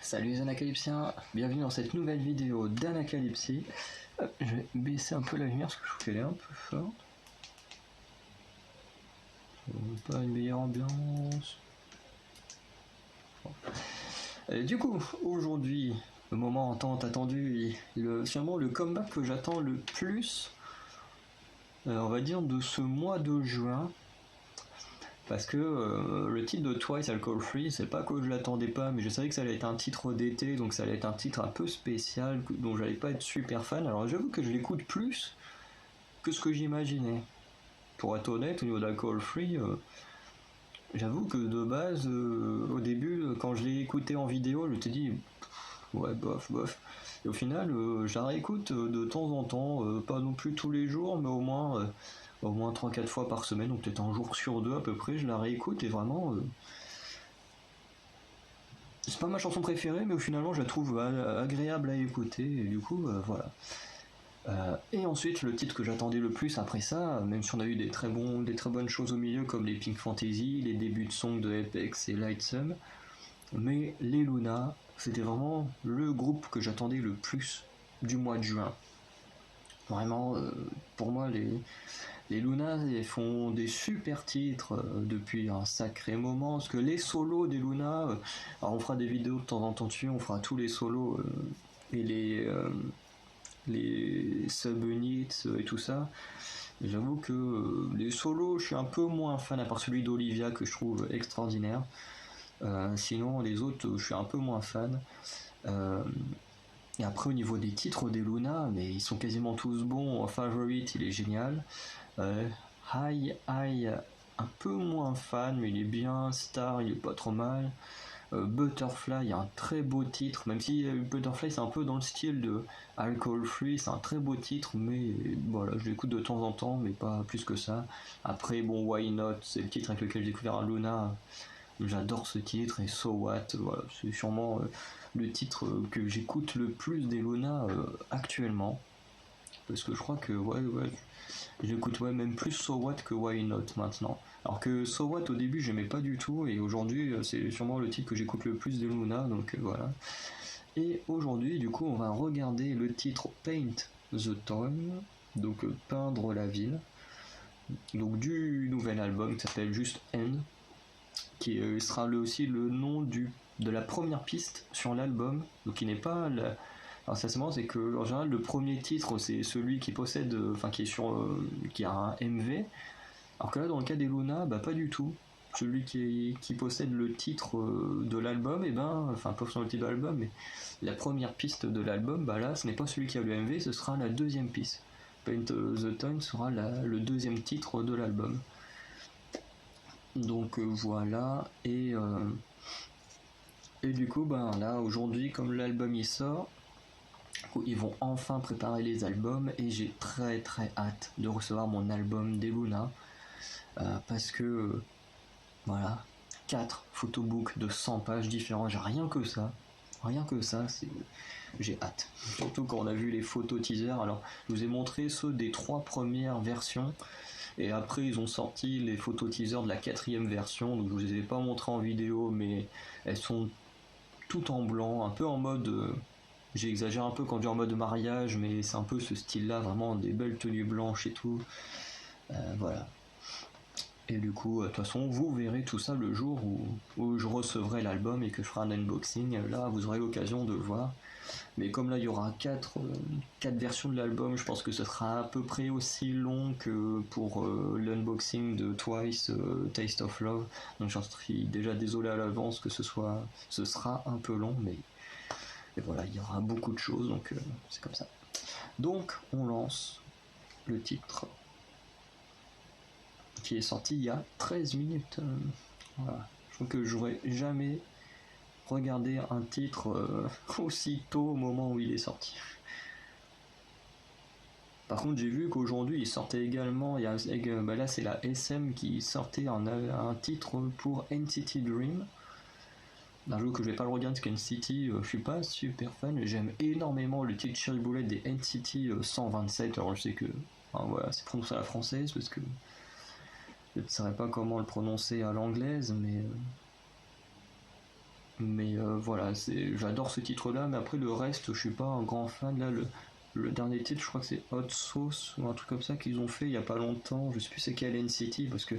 Salut les Anacalypsiens, bienvenue dans cette nouvelle vidéo d'Anacalypsie. Je vais baisser un peu la lumière parce que je trouve qu'elle est un peu forte. Pas une meilleure ambiance. Et du coup, aujourd'hui, le moment tant attendu, finalement le comeback que j'attends le plus, on va dire de ce mois de juin. Parce que le titre de Twice Alcohol Free, c'est pas que je l'attendais pas, mais je savais que ça allait être un titre d'été, donc ça allait être un titre un peu spécial, dont j'allais pas être super fan. Alors j'avoue que je l'écoute plus que ce que j'imaginais. Pour être honnête, au niveau d'Alcohol Free, j'avoue que de base, au début, quand je l'ai écouté en vidéo, je te dis, ouais, bof, bof. Et au final, je la réécoute de temps en temps, pas non plus tous les jours, mais au moins 3-4 fois par semaine, donc peut-être un jour sur deux à peu près, je la réécoute et vraiment... c'est pas ma chanson préférée, mais finalement je la trouve agréable à écouter, et du coup, voilà. Et ensuite, le titre que j'attendais le plus après ça, même si on a eu des très bonnes choses au milieu, comme les Pink Fantasy, les débuts de song de Apex et Lightsum, mais les Luna, c'était vraiment le groupe que j'attendais le plus du mois de juin. Vraiment, pour moi, les Luna font des super titres depuis un sacré moment, parce que les solos des Luna, alors on fera des vidéos de temps en temps dessus, on fera tous les solos et les sub-units et tout ça. Et j'avoue que les solos, je suis un peu moins fan, à part celui d'Olivia que je trouve extraordinaire. Sinon, les autres, je suis un peu moins fan. Et après, au niveau des titres des Luna, mais ils sont quasiment tous bons. Favorite, il est génial. High, un peu moins fan, mais il est bien. Star, il est pas trop mal. Butterfly, un très beau titre, même si Butterfly c'est un peu dans le style de Alcohol Free, c'est un très beau titre, mais voilà, je l'écoute de temps en temps, mais pas plus que ça. Après, bon, Why Not, c'est le titre avec lequel j'ai découvert Luna, j'adore ce titre, et So What, voilà, c'est sûrement le titre que j'écoute le plus des Luna actuellement, parce que je crois que, ouais, j'écoute même plus So What que Why Not maintenant. Alors que So What au début j'aimais pas du tout et aujourd'hui c'est sûrement le titre que j'écoute le plus de Luna, donc voilà. Et aujourd'hui du coup on va regarder le titre Paint the Town, donc peindre la ville, donc du nouvel album qui s'appelle juste End, qui sera aussi le nom de la première piste sur l'album, donc qui n'est pas alors ça c'est marrant, c'est que en général le premier titre c'est celui qui possède, qui est qui a un MV, alors que là dans le cas des Luna, bah pas du tout. Celui qui possède le titre de l'album, et pas sur le titre de l'album, mais la première piste de l'album, bah là ce n'est pas celui qui a le MV, ce sera la deuxième piste. Paint the Town sera le deuxième titre de l'album. Donc voilà, et du coup, là aujourd'hui, comme l'album il sort, ils vont enfin préparer les albums et j'ai très très hâte de recevoir mon album des Luna parce que voilà, 4 photobooks de 100 pages différents, j'ai rien que ça, j'ai hâte. Surtout quand on a vu les photos teasers. Alors je vous ai montré ceux des 3 premières versions et après ils ont sorti les photos teasers de la 4e version, donc je vous les ai pas montrées en vidéo, mais elles sont toutes en blanc, un peu en mode j'exagère un peu quand je dis en mode mariage, mais c'est un peu ce style-là, vraiment des belles tenues blanches et tout. Voilà. Et du coup, de toute façon, vous verrez tout ça le jour où je recevrai l'album et que je ferai un unboxing. Là, vous aurez l'occasion de le voir. Mais comme là, il y aura 4 versions de l'album, je pense que ce sera à peu près aussi long que pour l'unboxing de Twice, Taste of Love. Donc j'en suis déjà désolé à l'avance que ce sera un peu long, mais voilà, il y aura beaucoup de choses, donc c'est comme ça. Donc on lance le titre qui est sorti il y a 13 minutes. Voilà. Je crois que j'aurais jamais regardé un titre aussi tôt au moment où il est sorti. Par contre, j'ai vu qu'aujourd'hui il sortait également, là c'est la SM qui sortait un titre pour NCT Dream. Un jeu que je vais pas le regarder parce qu'NCT, je suis pas super fan, j'aime énormément le titre Cherry Bullet des NCT 127, alors je sais que voilà, c'est prononcé à la française parce que je ne saurais pas comment le prononcer à l'anglaise, mais Mais voilà, j'adore ce titre-là, mais après le reste, je suis pas un grand fan. Là, le dernier titre, je crois que c'est Hot Sauce ou un truc comme ça qu'ils ont fait il y a pas longtemps. Je sais plus c'est quel NCT, parce que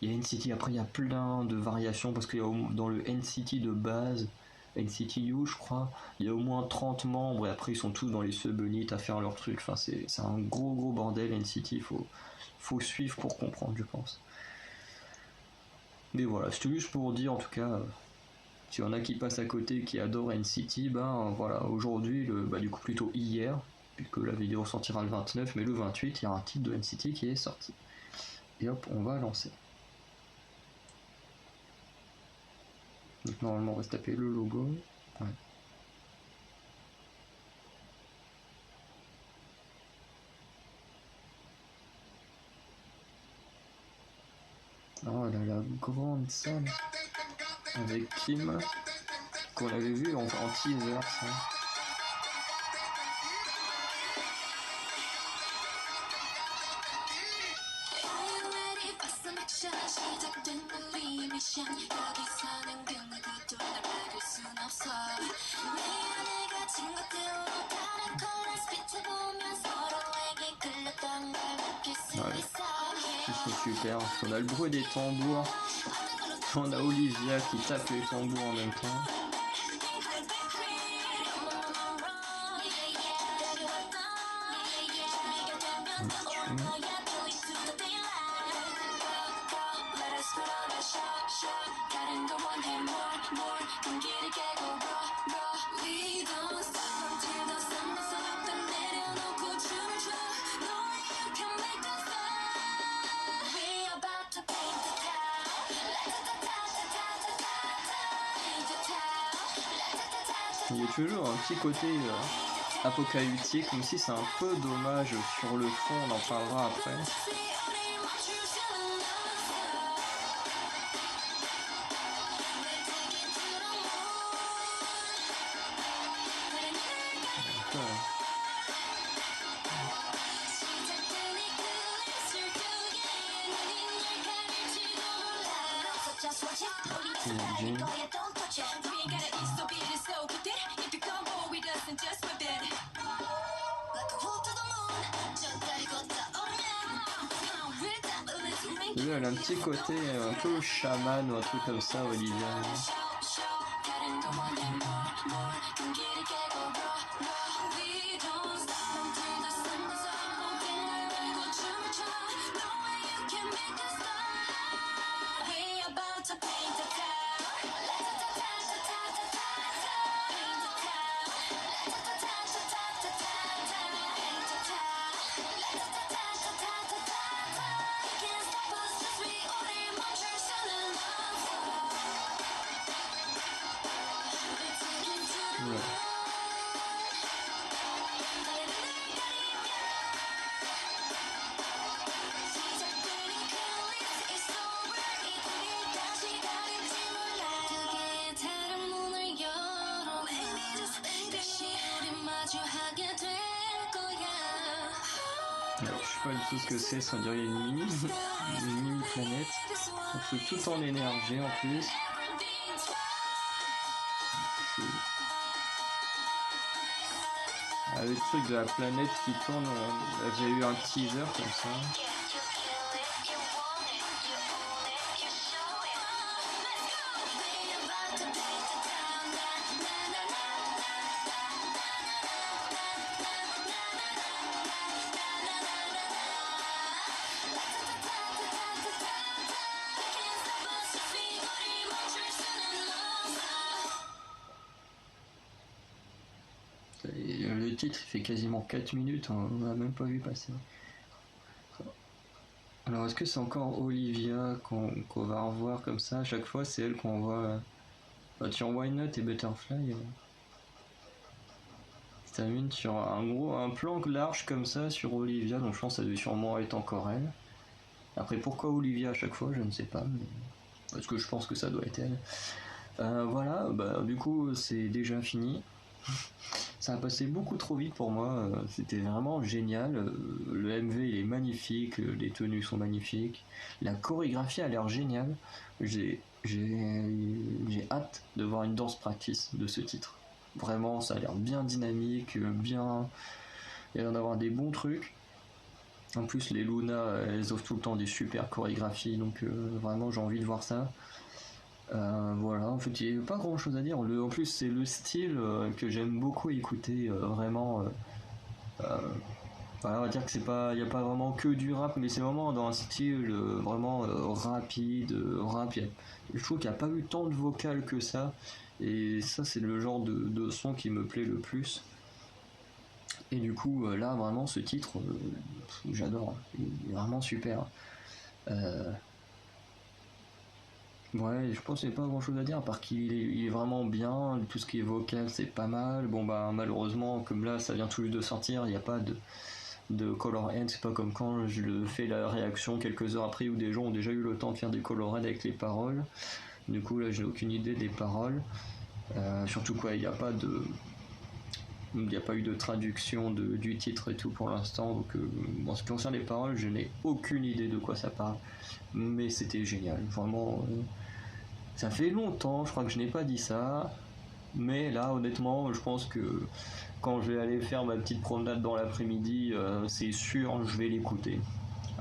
il y a NCT, après il y a plein de variations, parce qu'il y a dans le NCT de base, NCT U, je crois, il y a au moins 30 membres, et après ils sont tous dans les subunits à faire leur truc. Enfin, c'est un gros bordel, NCT, faut suivre pour comprendre, je pense. Mais voilà, c'était juste pour dire en tout cas. S'il y en a qui passent à côté qui adorent NCT, ben voilà, aujourd'hui, du coup plutôt hier, puisque la vidéo sortira le 29, mais le 28, il y a un titre de NCT qui est sorti. Et hop, on va lancer. Donc normalement, on va se taper le logo. Ouais. Oh là, la grande salle avec Kim qu'on avait vu en teaser, ça. Ouais, ils sont super. On a le bruit des tambours. On a Olivia qui tape les tambours en même temps. Il y a toujours un petit côté apocalyptique, même si c'est un peu dommage sur le fond, on en parlera après. Elle a un petit côté un peu chaman ou un truc comme ça, Olivia. Alors, je sais pas du tout ce que c'est, ça dirait une mini planète. Donc, c'est tout en énergie en plus. Ah, le truc de la planète qui tourne, on a déjà eu un teaser comme ça. Le titre il fait quasiment 4 minutes, on n'a même pas vu passer. Alors est-ce que c'est encore Olivia qu'on va revoir comme ça? À chaque fois c'est elle qu'on voit sur Why Not et Butterfly. Ça termine sur un plan large comme ça sur Olivia, donc je pense que ça devait sûrement être encore elle. Après pourquoi Olivia à chaque fois je ne sais pas, mais parce que je pense que ça doit être elle. Voilà, du coup c'est déjà fini. Ça a passé beaucoup trop vite pour moi, c'était vraiment génial. Le MV il est magnifique, les tenues sont magnifiques, la chorégraphie a l'air géniale. J'ai hâte de voir une danse practice de ce titre. Vraiment, ça a l'air bien dynamique, bien. Il y a l'air d'avoir des bons trucs. En plus, les Luna, elles offrent tout le temps des super chorégraphies, donc vraiment j'ai envie de voir ça. Voilà, en fait, il n'y a pas grand chose à dire. En plus, c'est le style que j'aime beaucoup écouter, vraiment. Voilà, on va dire que c'est pas, il n'y a pas vraiment que du rap, mais c'est vraiment dans un style vraiment rapide, je trouve qu'il n'y a pas eu tant de vocal que ça, et ça, c'est le genre de son qui me plaît le plus. Et du coup, là, vraiment, ce titre, j'adore. Il est vraiment super. Euh, Ouais, je pense qu'il n'y a pas grand chose à dire, à part qu'il est vraiment bien, tout ce qui est vocal c'est pas mal. Bon bah malheureusement, comme là ça vient tout juste de sortir, il n'y a pas de color end, c'est pas comme quand je le fais la réaction quelques heures après où des gens ont déjà eu le temps de faire des color end avec les paroles. Du coup là j'ai aucune idée des paroles. Surtout quoi, il n'y a pas eu de traduction du titre et tout pour l'instant, donc en ce qui concerne les paroles, je n'ai aucune idée de quoi ça parle. Mais c'était génial, vraiment. Ça fait longtemps, je crois que je n'ai pas dit ça, mais là, honnêtement, je pense que quand je vais aller faire ma petite promenade dans l'après-midi, c'est sûr, je vais l'écouter.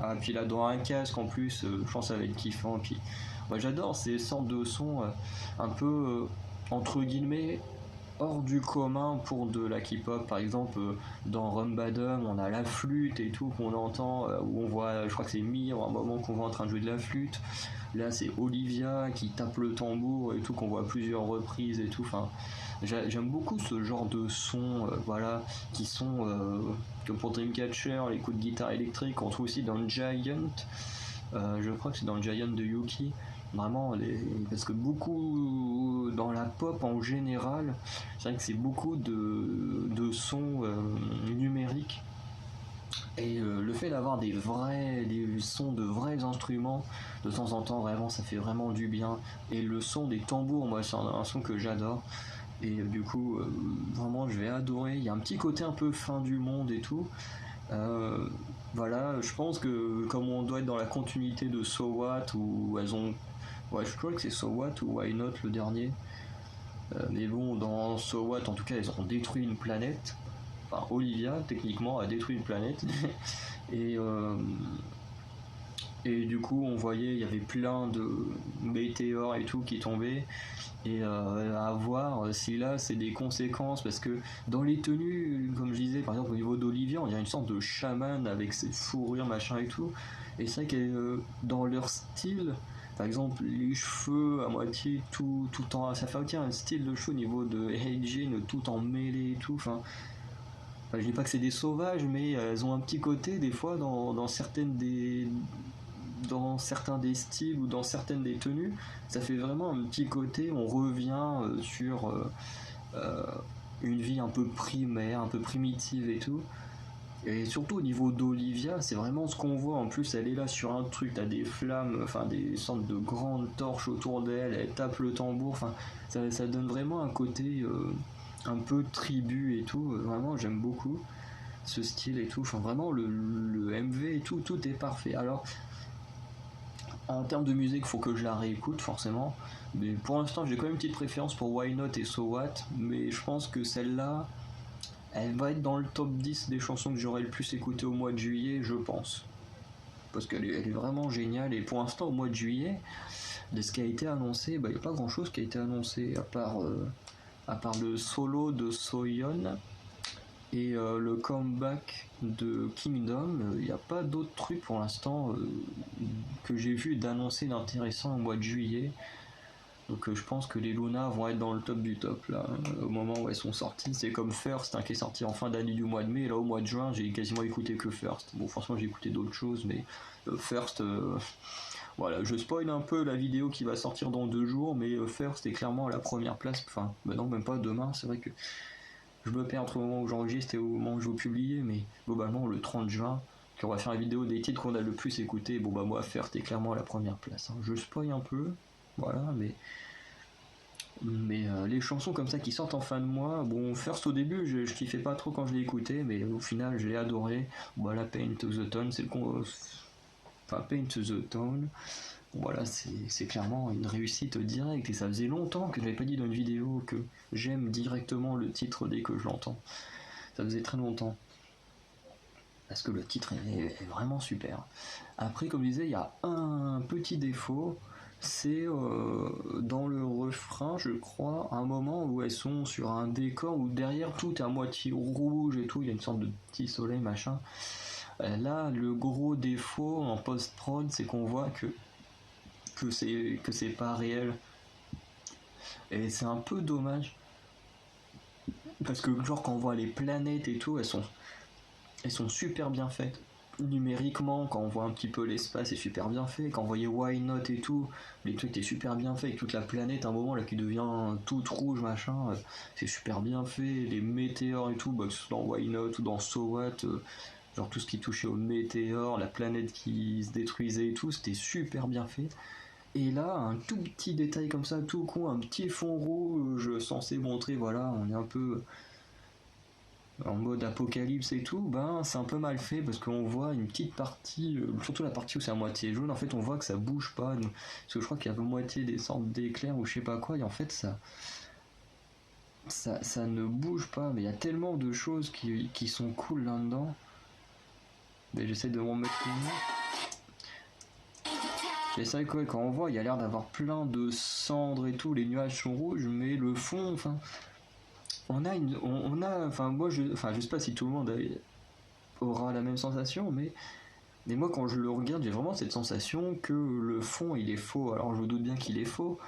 Ah, puis là, dans un casque en plus, je pense que ça va être kiffant. Puis, moi, j'adore ces sortes de sons un peu, entre guillemets, hors du commun pour de la K-pop. Par exemple, dans Rumbadum, on a la flûte et tout qu'on entend, où on voit, je crois que c'est Mir, à un moment qu'on voit en train de jouer de la flûte. Là, c'est Olivia qui tape le tambour et tout, qu'on voit à plusieurs reprises et tout. Enfin, j'aime beaucoup ce genre de sons, voilà, qui sont, comme pour Dreamcatcher, les coups de guitare électrique, on trouve aussi dans Giant. Je crois que c'est dans le Giant de Yuki. Vraiment, parce que beaucoup dans la pop en général, c'est vrai que c'est beaucoup de sons numériques. Et le fait d'avoir des sons de vrais instruments, de temps en temps, vraiment, ça fait vraiment du bien. Et le son des tambours, moi, c'est un son que j'adore. Et du coup, vraiment, je vais adorer. Il y a un petit côté un peu fin du monde et tout. Euh, voilà, je pense que comme on doit être dans la continuité de So What, où elles ont. Ouais, je crois que c'est So What ou Why Not le dernier. Mais bon, dans So What, en tout cas, elles ont détruit une planète. Enfin, Olivia, techniquement, a détruit une planète. et, euh, et du coup, on voyait, il y avait plein de météores et tout qui tombaient. Et à voir si là c'est des conséquences, parce que dans les tenues, comme je disais, par exemple au niveau d'Olivia, on dirait une sorte de chaman avec ses fourrures machin et tout. Et c'est vrai que dans leur style, par exemple les cheveux à moitié tout en, ça fait aussi un style de cheveux au niveau de Heijin tout en mêlé et tout. Enfin, je dis pas que c'est des sauvages, mais elles ont un petit côté des fois dans certains des styles ou dans certaines des tenues, ça fait vraiment un petit côté, on revient sur euh, une vie un peu primaire, un peu primitive et tout. Et surtout au niveau d'Olivia, c'est vraiment ce qu'on voit. En plus, elle est là sur un truc, t'as des flammes, enfin des sortes de grandes torches autour d'elle, elle tape le tambour, enfin ça donne vraiment un côté un peu tribu et tout. Vraiment, j'aime beaucoup ce style et tout. Enfin, vraiment, le MV et tout, tout est parfait. Alors, en termes de musique, il faut que je la réécoute forcément. Mais pour l'instant, j'ai quand même une petite préférence pour Why Not et So What. Mais je pense que celle-là, elle va être dans le top 10 des chansons que j'aurais le plus écoutées au mois de juillet, je pense. Parce elle est vraiment géniale. Et pour l'instant, au mois de juillet, de ce qui a été annoncé, il n'y a pas grand-chose qui a été annoncé, à part le solo de Soyeon et le comeback de Kingdom. Il n'y a pas d'autres trucs pour l'instant que j'ai vu d'annoncer d'intéressant au mois de juillet. Donc je pense que les Luna vont être dans le top du top là, au moment où elles sont sorties. C'est comme First qui est sorti en fin d'année du mois de mai. Là au mois de juin, j'ai quasiment écouté que First. Bon, franchement, j'ai écouté d'autres choses, mais First, voilà, je spoil un peu la vidéo qui va sortir dans 2 jours, mais First est clairement à la première place. Enfin, non, même pas demain. C'est vrai que je me perds entre le moment où j'enregistre et au moment où je vais publier, mais globalement le 30 juin, quand on va faire la vidéo des titres qu'on a le plus écouté, moi First est clairement à la première place. Hein. Je spoil un peu, voilà, mais Mais les chansons comme ça qui sortent en fin de mois, bon, First au début, je kiffais pas trop quand je l'ai écouté, mais au final, je l'ai adoré. Voilà, Paint to the Town, c'est enfin, Paint to the Town. Voilà, c'est clairement une réussite directe, et ça faisait longtemps que j'avais pas dit dans une vidéo que j'aime directement le titre dès que je l'entends. Ça faisait très longtemps. Parce que le titre est vraiment super. Après, comme je disais, il y a un petit défaut, c'est dans le refrain, je crois, un moment où elles sont sur un décor où derrière tout est à moitié rouge et tout, il y a une sorte de petit soleil machin. Là, le gros défaut en post-prod, c'est qu'on voit que c'est pas réel. Et c'est un peu dommage. Parce que genre quand on voit les planètes et tout, elles sont super bien faites. Numériquement, quand on voit un petit peu l'espace, c'est super bien fait. Quand on voyait Why Not et tout, les trucs étaient super bien faits. Avec toute la planète, à un moment là qui devient toute rouge, machin, c'est super bien fait. Les météores et tout, bah, que ce soit dans Why Not ou dans So What, genre tout ce qui touchait aux météores, la planète qui se détruisait et tout, c'était super bien fait. Et là, un tout petit détail comme ça, tout con, un petit fond rouge censé montrer, voilà, on est un peu en mode apocalypse et tout, ben c'est un peu mal fait parce qu'on voit une petite partie, surtout la partie où c'est à moitié jaune, en fait on voit que ça bouge pas, donc, parce que je crois qu'il y a à moitié des sortes d'éclairs ou je sais pas quoi, et en fait ça ne bouge pas, mais il y a tellement de choses qui sont cool là-dedans. Mais j'essaie de m'en mettre une. Et c'est vrai que ouais, quand on voit, il y a l'air d'avoir plein de cendres et tout, les nuages sont rouges, mais le fond, enfin, enfin moi je sais pas si tout le monde aura la même sensation, mais moi quand je le regarde, j'ai vraiment cette sensation que le fond il est faux. Alors je me doute bien qu'il est faux,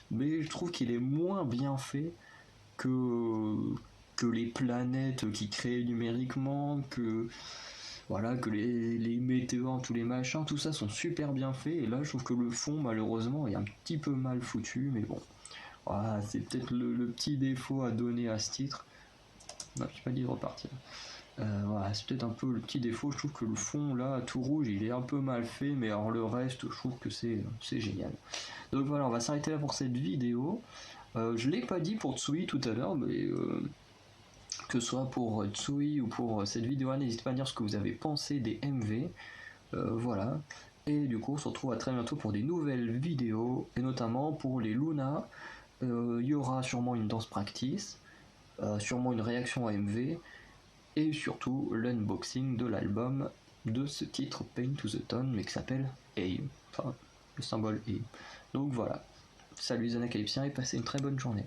mais je trouve qu'il est moins bien fait que que les planètes qui créent numériquement, que voilà, que les météores, tous les machins, tout ça sont super bien faits. Et là, je trouve que le fond, malheureusement, est un petit peu mal foutu, mais bon, voilà, c'est peut-être le petit défaut à donner à ce titre. Non, j'ai pas dit de repartir. Voilà, c'est peut-être un peu le petit défaut. Je trouve que le fond, là, tout rouge, il est un peu mal fait, mais alors le reste, je trouve que c'est génial. Donc voilà, on va s'arrêter là pour cette vidéo. Je l'ai pas dit pour Tsui tout à l'heure, mais que ce soit pour Tsui ou pour cette vidéo, n'hésitez pas à dire ce que vous avez pensé des MV. Voilà. Et du coup, on se retrouve à très bientôt pour des nouvelles vidéos, et notamment pour les Luna. Il y aura sûrement une danse practice, sûrement une réaction à MV, et surtout l'unboxing de l'album de ce titre Paint to the Tone, mais qui s'appelle AIM, enfin le symbole AIM. Donc voilà. Salut les Anacalypsiens et passez une très bonne journée.